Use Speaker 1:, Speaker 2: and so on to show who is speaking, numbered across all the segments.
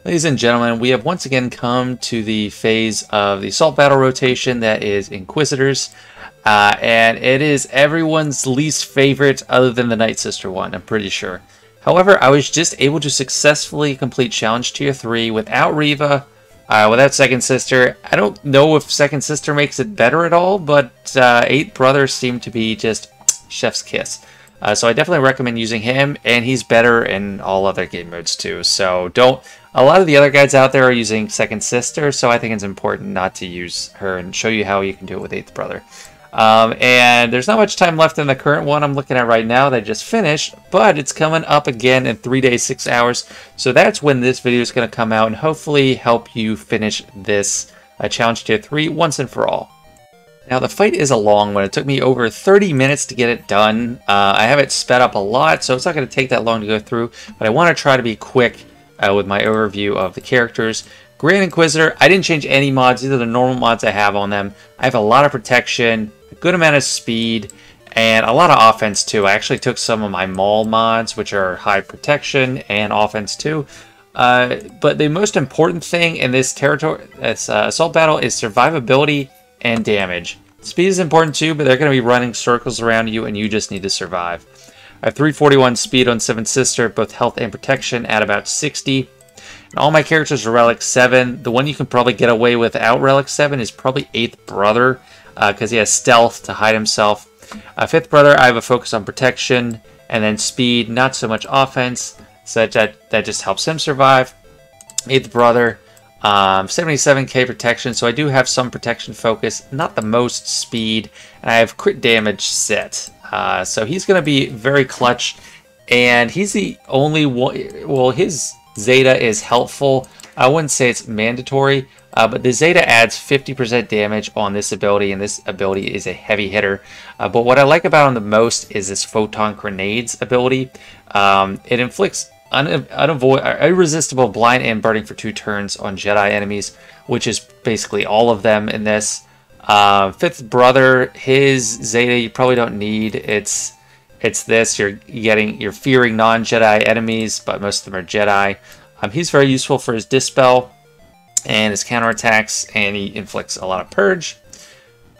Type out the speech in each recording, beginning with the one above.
Speaker 1: Ladies and gentlemen, we have once again come to the phase of the assault battle rotation that is Inquisitors. And it is everyone's least favorite other than the Night Sister one, I'm pretty sure. However, I was just able to successfully complete Challenge Tier 3 without Reva, without Second Sister. I don't know if Second Sister makes it better at all, but Eighth Brother seemed to be just chef's kiss. So I definitely recommend using him, and he's better in all other game modes too. So don't... A lot of the other guides out there are using Second Sister, so I think it's important not to use her and show you how you can do it with Eighth Brother. And there's not much time left in the current one I'm looking at right now that I just finished, but it's coming up again in 3 days, 6 hours. So that's when this video is going to come out and hopefully help you finish this Challenge Tier 3 once and for all. Now, the fight is a long one. It took me over 30 minutes to get it done. I have it sped up a lot, so it's not going to take that long to go through, but I want to try to be quick with my overview of the characters. Grand Inquisitor, I didn't change any mods. These are the normal mods I have on them. I have a lot of protection, a good amount of speed, and a lot of offense too. I actually took some of my Maul mods, which are high protection and offense too. But the most important thing in this assault battle is survivability and damage. Speed is important too, but they're going to be running circles around you and you just need to survive. I have 341 speed on 7th Sister, both health and protection at about 60. And all my characters are Relic 7. The one you can probably get away without Relic 7 is probably 8th Brother, because he has stealth to hide himself. 5th Brother, I have a focus on protection, and then speed, not so much offense, so that just helps him survive. 8th Brother, 77k protection, so I do have some protection focus, not the most speed, and I have crit damage set. So he's going to be very clutch, and he's the only one... Well, his Zeta is helpful. I wouldn't say it's mandatory, but the Zeta adds 50% damage on this ability, and this ability is a heavy hitter. But what I like about him the most is this Photon Grenades ability. It inflicts irresistible blind and burning for 2 turns on Jedi enemies, which is basically all of them in this. 5th Brother, his Zeta you probably don't need. It's this, you're fearing non-Jedi enemies, but most of them are Jedi. He's very useful for his Dispel and his counterattacks, and he inflicts a lot of Purge.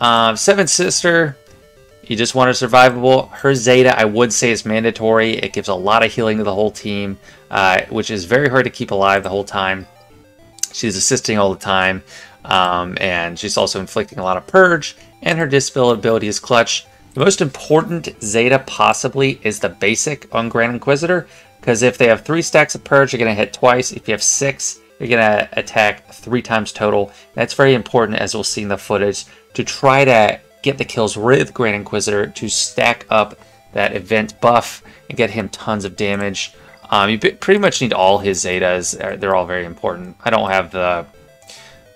Speaker 1: 7th Sister, you just want her survivable. Her Zeta, I would say, is mandatory. It gives a lot of healing to the whole team, which is very hard to keep alive the whole time. She's assisting all the time, and she's also inflicting a lot of Purge, and her Dispel ability is clutch. The most important Zeta possibly is the basic on Grand Inquisitor, because if they have 3 stacks of Purge, you're going to hit twice. If you have 6, you're going to attack 3 times total. That's very important, as we'll see in the footage, to try to get the kills with Grand Inquisitor to stack up that event buff and get him tons of damage. You pretty much need all his Zetas. They're all very important. I don't have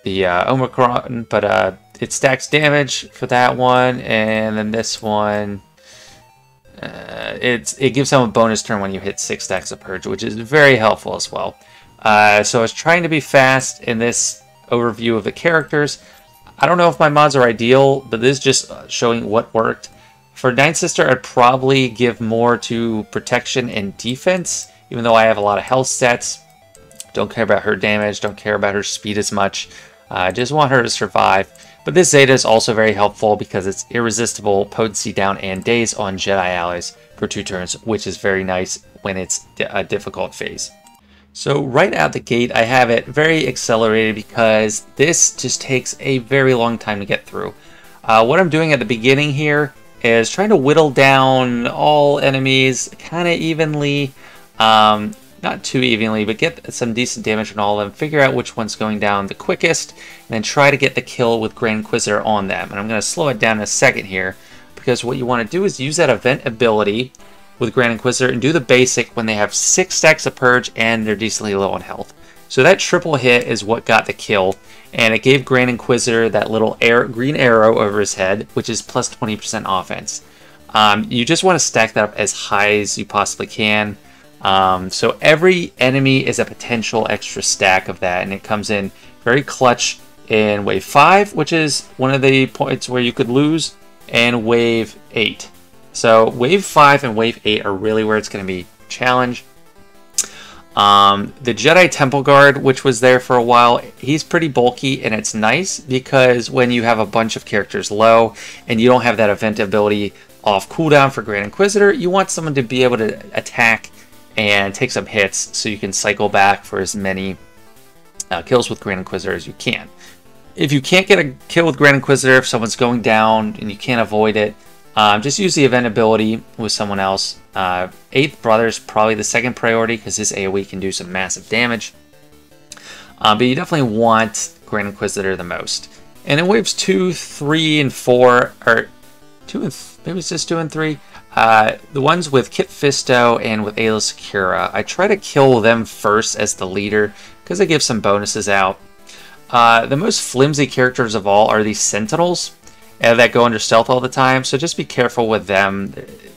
Speaker 1: the Omicron, but it stacks damage for that one, and then this one, it gives him a bonus turn when you hit 6 stacks of Purge, which is very helpful as well. So I was trying to be fast in this overview of the characters. I don't know if my mods are ideal, but this is just showing what worked. For 9th Sister, I'd probably give more to protection and defense, even though I have a lot of health sets. Don't care about her damage, don't care about her speed as much. I just want her to survive. But this Zeta is also very helpful because it's irresistible potency down and days on Jedi allies for 2 turns, which is very nice when it's a difficult phase. So right out the gate, I have it very accelerated because this just takes a very long time to get through. What I'm doing at the beginning here is trying to whittle down all enemies kind of evenly. Not too evenly, but get some decent damage on all of them, figure out which one's going down the quickest, and then try to get the kill with Grand Inquisitor on them. And I'm going to slow it down in a second here, because what you want to do is use that event ability with Grand Inquisitor and do the basic when they have 6 stacks of Purge and they're decently low on health. So that triple hit is what got the kill, and it gave Grand Inquisitor that little green arrow over his head, which is plus 20% offense. You just want to stack that up as high as you possibly can. So every enemy is a potential extra stack of that, and it comes in very clutch in Wave 5, which is one of the points where you could lose, and Wave 8. So Wave 5 and Wave 8 are really where it's going to be challenge. The Jedi Temple Guard, which was there for a while, he's pretty bulky, and it's nice because when you have a bunch of characters low and you don't have that event ability off cooldown for Grand Inquisitor, you want someone to be able to attack and take some hits so you can cycle back for as many kills with Grand Inquisitor as you can. If you can't get a kill with Grand Inquisitor, if someone's going down and you can't avoid it, just use the event ability with someone else. Eighth Brother is probably the second priority because his AoE can do some massive damage. But you definitely want Grand Inquisitor the most. And in waves 2, 3, and 4, or 2 and maybe it's just 2 and 3, the ones with Kit Fisto and with Ayla Secura, I try to kill them first as the leader because they give some bonuses out. The most flimsy characters of all are these Sentinels that go under stealth all the time, so just be careful with them.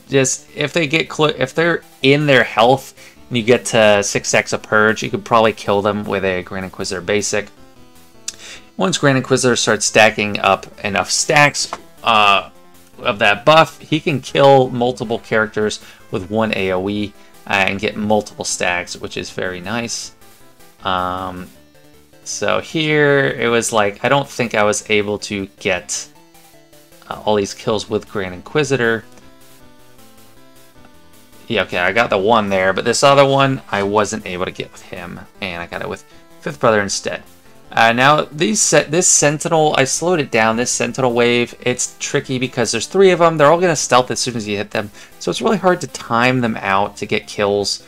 Speaker 1: Just if they get if they're in their health and you get to 6 stacks of Purge, you could probably kill them with a Grand Inquisitor basic. Once Grand Inquisitor starts stacking up enough stacks of that buff, he can kill multiple characters with one AoE and get multiple stacks, which is very nice. So here it was like, I don't think I was able to get all these kills with Grand Inquisitor. Yeah, okay, I got the one there, but this other one I wasn't able to get with him, and I got it with Fifth Brother instead. Now this Sentinel, I slowed it down. This Sentinel wave, it's tricky because there's 3 of them. They're all going to stealth as soon as you hit them, so it's really hard to time them out to get kills.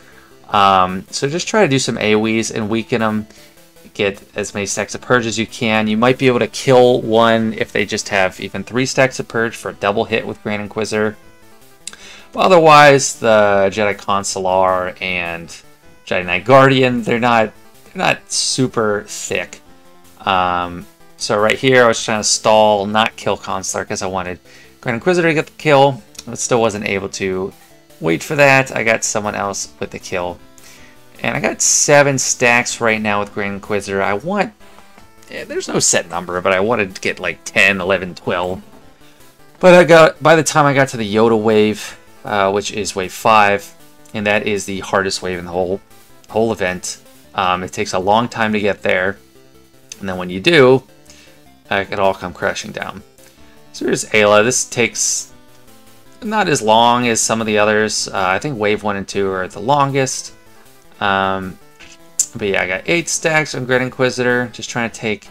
Speaker 1: So just try to do some AoEs and weaken them. Get as many stacks of Purge as you can. You might be able to kill one if they just have even 3 stacks of Purge for a double hit with Grand Inquisitor. But otherwise, the Jedi Consular and Jedi Knight Guardian, they're not super thick. So right here, I was trying to stall, not kill Consular because I wanted Grand Inquisitor to get the kill, but still wasn't able to wait for that. I got someone else with the kill. And I got 7 stacks right now with Grand Inquisitor. I want... there's no set number, but I wanted to get like 10, 11, 12. But by the time I got to the Yoda wave, which is wave 5, and that is the hardest wave in the whole event. It takes a long time to get there. And then when you do, it can all come crashing down. So here's Ayla. This takes not as long as some of the others. I think wave 1 and 2 are the longest. But yeah, I got 8 stacks on Grand Inquisitor. Just trying to take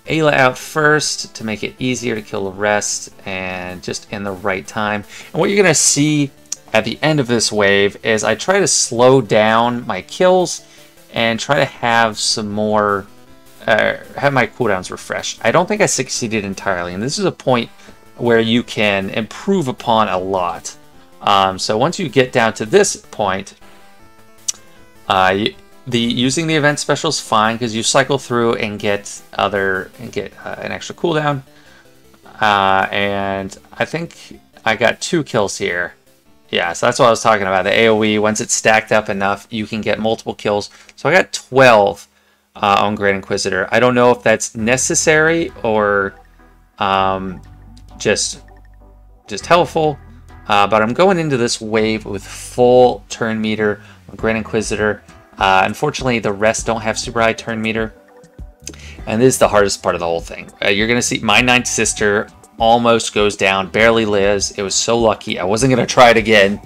Speaker 1: Ayla out first to make it easier to kill the rest and just in the right time. And what you're going to see at the end of this wave is I try to slow down my kills and try to have some more, have my cooldowns refreshed. I don't think I succeeded entirely, and this is a point where you can improve upon a lot. So once you get down to this point, using the event special is fine because you cycle through and get an extra cooldown. And I think I got 2 kills here. Yeah, so that's what I was talking about. The AoE, once it's stacked up enough, you can get multiple kills. So I got 12 on Grand Inquisitor. I don't know if that's necessary or just helpful. But I'm going into this wave with full turn meter on Grand Inquisitor. Unfortunately, the rest don't have super high turn meter. And this is the hardest part of the whole thing. You're going to see my 9th sister almost goes down, barely lives. It was so lucky. I wasn't going to try it again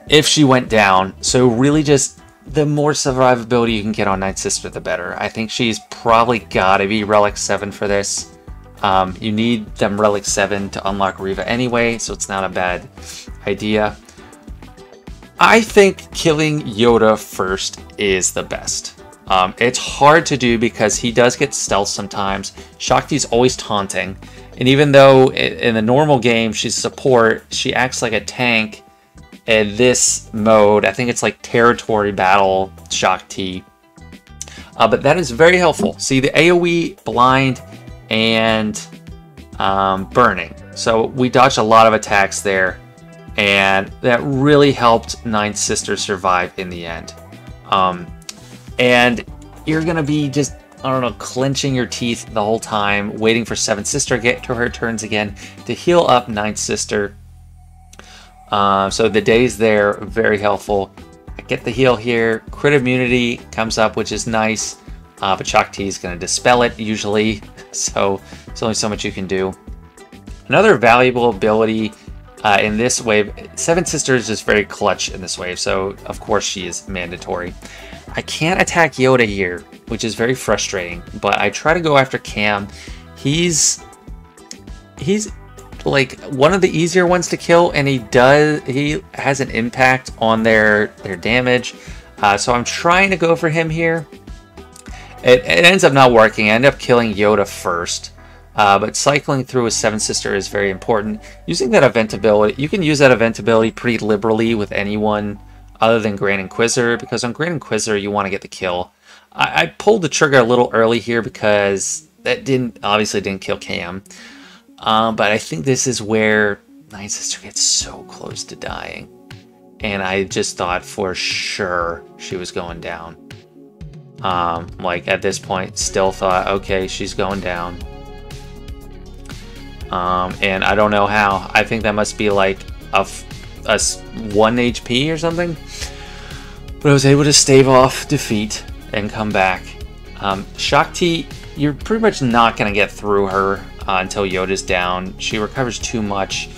Speaker 1: if she went down. So really just the more survivability you can get on 9th sister, the better. I think she's probably got to be Relic 7 for this. You need them Relic 7 to unlock Reva anyway, so it's not a bad idea. I think killing Yoda first is the best. It's hard to do because he does get stealth sometimes. Shakti's always taunting. And even though in the normal game she's support, she acts like a tank in this mode. I think it's like Territory Battle Shakti. But that is very helpful. See, the AoE, Blind, and Burning. So we dodged a lot of attacks there. And that really helped 9th sister survive in the end. And you're going to be just, I don't know, clenching your teeth the whole time, waiting for 7th sister to get to her turns again to heal up 9th sister. So the days there, very helpful. I get the heal here. Crit immunity comes up, which is nice. But Shock T is going to dispel it usually. So there's only so much you can do. Another valuable ability in this wave, Seven Sisters is very clutch in this wave. So of course she is mandatory. I can't attack Yoda here, which is very frustrating. But I try to go after Cam. He's like one of the easier ones to kill, and he has an impact on their damage. So I'm trying to go for him here. It ends up not working. I end up killing Yoda first. But cycling through a Seven Sister is very important. Using that event ability, you can use that event ability pretty liberally with anyone other than Grand Inquisitor, because on Grand Inquisitor you want to get the kill. I pulled the trigger a little early here because that obviously didn't kill Cam. But I think this is where Ninth Sister gets so close to dying. And I just thought for sure she was going down. Like at this point, still thought, okay, she's going down. And I don't know how. I think that must be like a 1 HP or something. But I was able to stave off defeat and come back. Shock T, you're pretty much not going to get through her until Yoda's down. She recovers too much.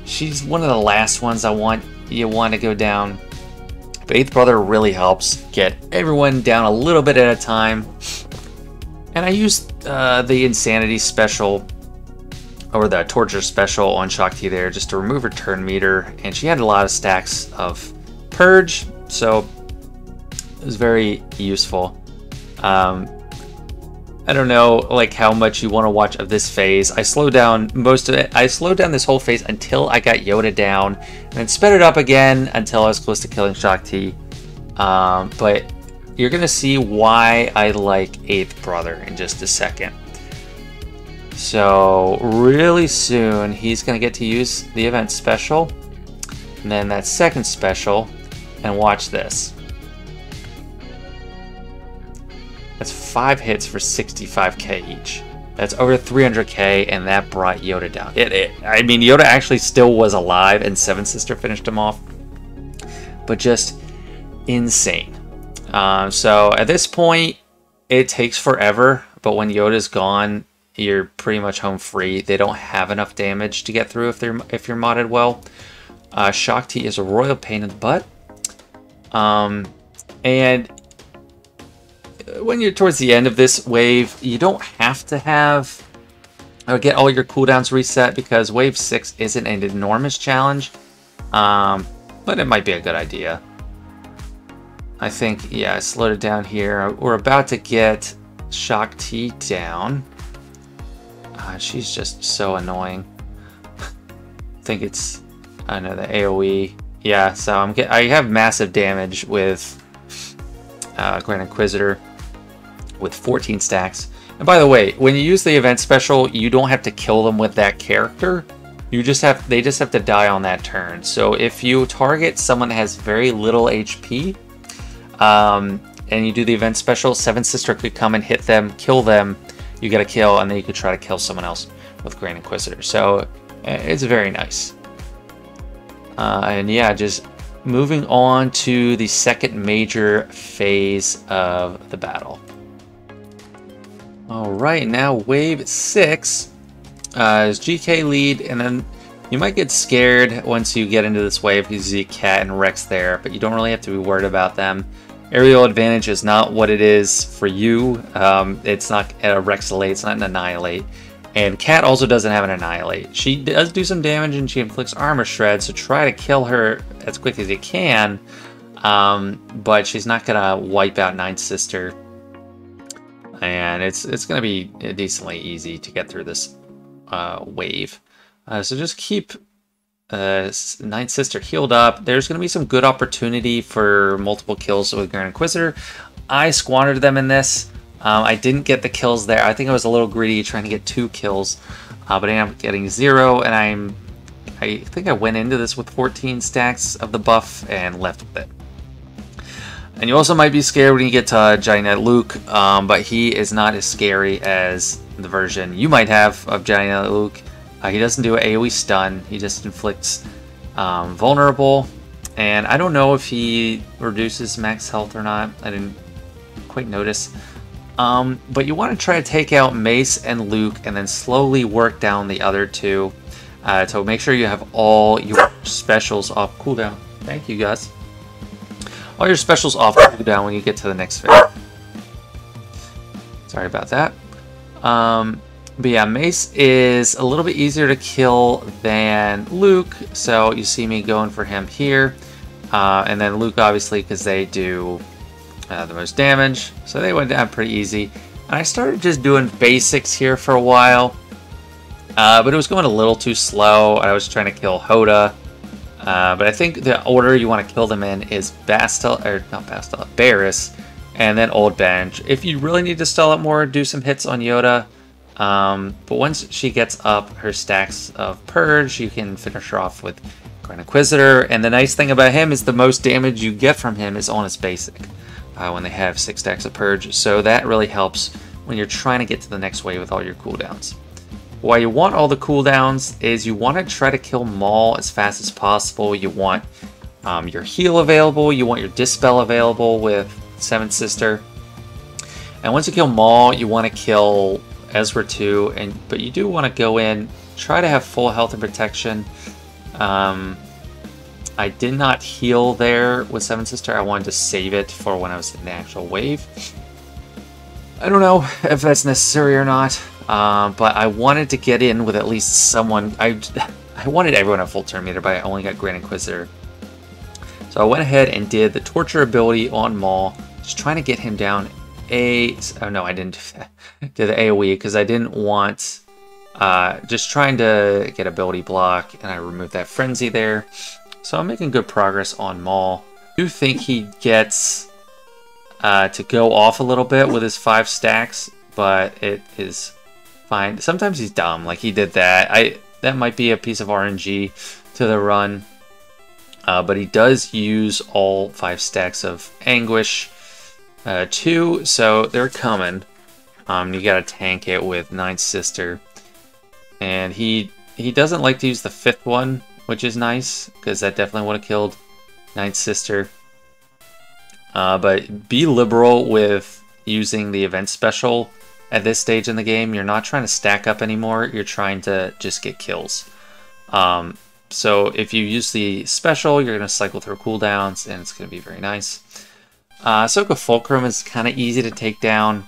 Speaker 1: She's one of the last ones you want to go down. But Eighth Brother really helps get everyone down a little bit at a time. And I used the Insanity special, or the Torture special on Shock T there, just to remove her turn meter. And she had a lot of stacks of Purge, so it was very useful. I don't know like how much you want to watch of this phase. I slowed down most of it. I slowed down this whole phase until I got Yoda down, and then sped it up again until I was close to killing Shock T. But you're gonna see why I like Eighth Brother in just a second. So really soon he's gonna get to use the event special, and then that second special, and watch this. That's 5 hits for 65k each. That's over 300k, and that brought Yoda down. I mean, Yoda actually still was alive, and Seven Sister finished him off. But just insane. So at this point, it takes forever, but when Yoda's gone, you're pretty much home free. They don't have enough damage to get through if you're modded well. Shock T is a royal pain in the butt. And when you're towards the end of this wave, you don't have to have or get all your cooldowns reset, because wave 6 isn't an enormous challenge, but it might be a good idea. I think, yeah, I slowed it down here. We're about to get Shock T down. She's just so annoying. I think it's, I don't know, the AoE. Yeah, so I have massive damage with Grand Inquisitor with 14 stacks. And by the way, when you use the event special, you don't have to kill them with that character. They just have to die on that turn. So if you target someone that has very little HP, and you do the event special, Seven Sister could come and hit them, kill them, you get a kill, and then you could try to kill someone else with Grand Inquisitor. So it's very nice. And yeah, just moving on to the second major phase of the battle. Alright, now wave 6 is GK lead, and then you might get scared once you get into this wave because you see Cat and Rex there, but you don't really have to be worried about them. Aerial advantage is not what it is for you. It's not a Rex-Elate, it's not an Annihilate. And Cat also doesn't have an Annihilate. She does do some damage and she inflicts armor shred, so try to kill her as quick as you can. But she's not gonna wipe out Ninth Sister. And it's gonna be decently easy to get through this wave. So just keep Ninth Sister healed up. There's gonna be some good opportunity for multiple kills with Grand Inquisitor. I squandered them in this. I didn't get the kills there. I think I was a little greedy trying to get 2 kills, but I ended up getting 0. And I think I went into this with 14 stacks of the buff and left with it. And you also might be scared when you get to Giant Luke, but he is not as scary as the version you might have of Giant Luke. He doesn't do an AoE stun, he just inflicts vulnerable, And I don't know if he reduces max health or not. I didn't quite notice. But you want to try to take out Mace and Luke and then slowly work down the other two. So make sure you have all your specials off cooldown. Thank you, guys. All your specials off cooldown when you get to the next phase. Sorry about that. But yeah, Mace is a little bit easier to kill than Luke. So you see me going for him here. And then Luke, obviously, because they do the most damage. So they went down pretty easy. And I started just doing basics here for a while. But it was going a little too slow. I was trying to kill Hoda. But I think the order you want to kill them in is Barris, and then Old Bench. If you really need to stall it more, do some hits on Yoda. But once she gets up her stacks of Purge, you can finish her off with Grand Inquisitor. And the nice thing about him is the most damage you get from him is on his basic when they have 6 stacks of Purge. So that really helps when you're trying to get to the next wave with all your cooldowns. Why you want all the cooldowns is you want to try to kill Maul as fast as possible. You want your heal available. You want your Dispel available with 7th Sister. And once you kill Maul, you want to kill Ezra too. But you do want to go in, try to have full health and protection. I did not heal there with 7th Sister. I wanted to save it for when I was in the actual wave. I don't know if that's necessary or not. But I wanted to get in with at least someone. I wanted everyone at full turn meter, but I only got Grand Inquisitor. So I went ahead and did the torture ability on Maul, just trying to get him down oh no, I didn't do the AoE because I didn't want, just trying to get ability block, and I removed that frenzy there. So I'm making good progress on Maul. I do think he gets to go off a little bit with his 5 stacks, but it is fine. Sometimes he's dumb, like he did that. That might be a piece of RNG to the run. But he does use all 5 stacks of Anguish too, so they're coming. You gotta tank it with 9th Sister. And he doesn't like to use the 5th one, which is nice, because that definitely would have killed 9th Sister. But be liberal with using the event special. At this stage in the game, you're not trying to stack up anymore, you're trying to just get kills. So if you use the special, you're going to cycle through cooldowns, and it's going to be very nice. Ahsoka Fulcrum is kind of easy to take down,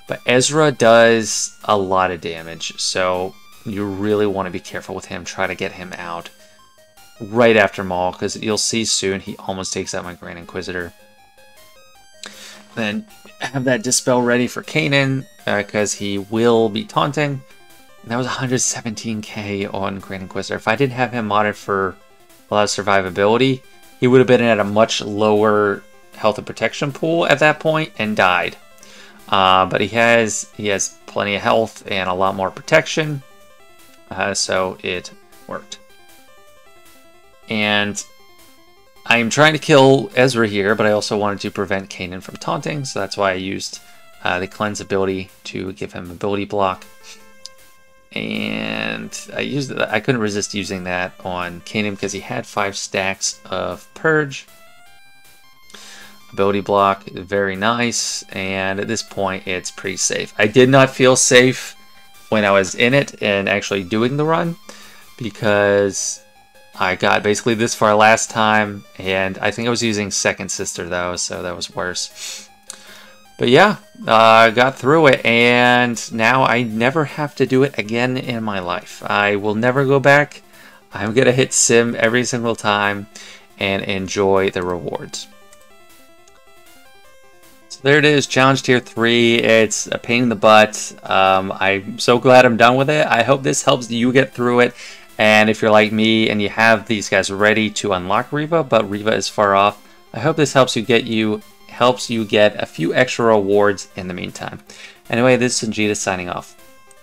Speaker 1: but Ezra does a lot of damage, so you really want to be careful with him. Try to get him out right after Maul, because you'll see soon he almost takes out my Grand Inquisitor. Then have that Dispel ready for Kanan, because he will be taunting. And that was 117k on Grand Inquisitor. If I didn't have him modded for a lot of survivability, he would have been at a much lower health and protection pool at that point and died. But he has plenty of health and a lot more protection, so it worked. And I am trying to kill Ezra here, but I also wanted to prevent Kanan from taunting, so that's why I used the cleanse ability to give him ability block. And I couldn't resist using that on Kanan because he had 5 stacks of Purge. Ability block, very nice, and at this point it's pretty safe. I did not feel safe when I was in it and actually doing the run, because I got basically this far last time, and I think I was using 2nd Sister though, so that was worse. But yeah, I got through it, and now I never have to do it again in my life. I will never go back. I'm gonna hit Sim every single time and enjoy the rewards. So there it is, Challenge Tier 3. It's a pain in the butt. I'm so glad I'm done with it. I hope this helps you get through it. And if you're like me and you have these guys ready to unlock Reva, but Reva is far off, I hope this helps you get a few extra rewards in the meantime. Anyway, this is Zetas signing off.